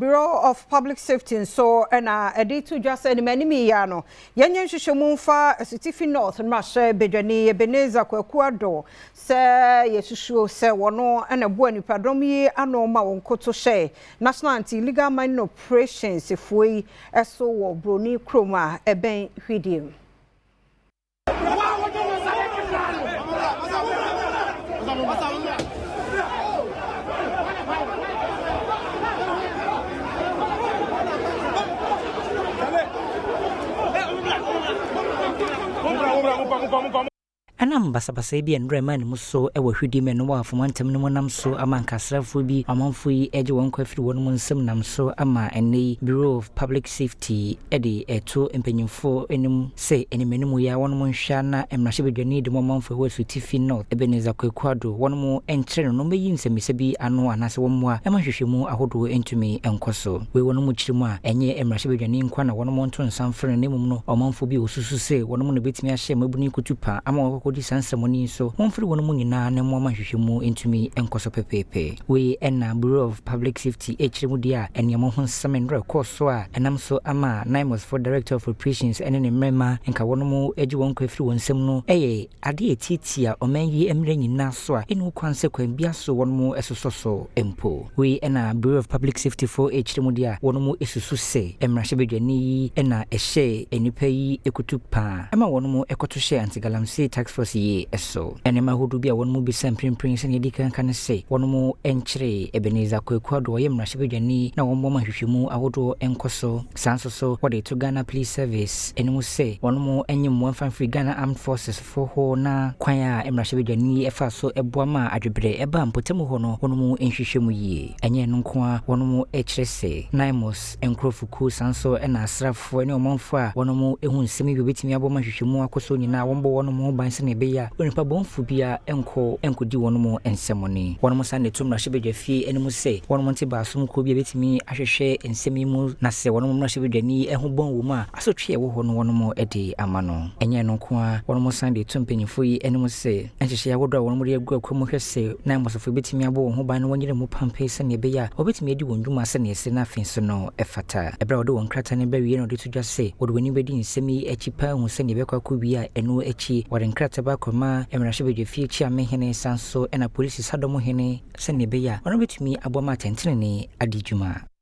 Bureau of Public Safety so na editu just any many ya no yenye nhwehwemu fa Asutifi North Mashe Bedwani Ebenezer Kwakuado se yesusuo se wono na bo anipadom yi ano ma wonkoto hye National Anti-Illegal Mining Operations efuyi eso wo Broni Kroma eben hwidiem Anam basabasa bi enrema ne muso e wahwidi me no wafomantem no nam so ama nkasrafo bi amanfo yi eje won kwafiri won mu nsem nam so ama ene Bureau of Public Safety ede eto empanyimfo enim se enemenimu ya won mu nhwa na emrahye bedwani de momanfo ho Asutifi North Ebenezer Kwakuado won mu enkyere no meyi nsemese bi ano anase won mu a emahwehwemu ahodo entumi enkoso we won mu kyirimu a enye emrahye bedwani nkwa na won mu nto nsamfre ne mum no omanfo bi osusu se won mu ne betimi ahye mabuni kutupa ama di sansamoni so wonfiri wono mu nyina na mo mahwehwemu entumi enkoso pepepe we na Bureau of Public Safety echiremu dia eniamo ho nsamenre koso a enam so ama Naimos for Director of Operations ene ne mrema nka wono mu eji won kwafiri wonsem no eye ade etitia omanyi emre nyina so a enu kwanse kwan bia so wono mu esososo empo we na Bureau of Public Safety for echiremu dia wono mu esusu se emrahye bedwani ena ehye enipa yi ekutupa ama wono mu ekoto hye anti-galamsey tax force ye eso enema hodu bia won mu bisam prince ne dikan kan se won mu enkyere Ebenezer Kwakuado ye mrahye bedwani na won boma hwehwemu ahodo enkoso sansoso wode to Ghana Police Service enemu se won mu enyem won free Ghana Armed Forces for ho na kwan a mrahye bedwani efa so eboama adwebre eba mpotemu ho no won mu enhwehwemu ye enye no nko a won mu ekyere se Naimos enkrofuku sanso ena asrafo ene omanfo a won mu ehun nsemi bi betimi aboma hwehwemu akoso nyina won bo won mu ban se ne beya onipa bonfu bia enkodi won mu ensemoni won mu sane to mrahye bedwafie enemu se won mu nte baasum ko bia betimi ahwehwe ensemi mu na se won mu mrahye bedwani eho bon wo mu a asotwe wo ho no won mu ede amano enye no ko a won mu sane to mpanyifo yi enemu se enhwehwe ya wodo won mu de agu akwa mu hwese na mosofo betimi abo ho ban no wonyere mu pampe se ne beya obetimi edi won dwuma se ne ese na afenso no efata ebra wodo won krata ne bawie no de to dwa se wodo wani bedi nsemi echipa hu se ne bekwa ko bia eno echi wode krata ba koma emrahye bedwafie chi amehene sanso ena police sadomo hene se ne beya ono betumi aboma tentene ne adijuma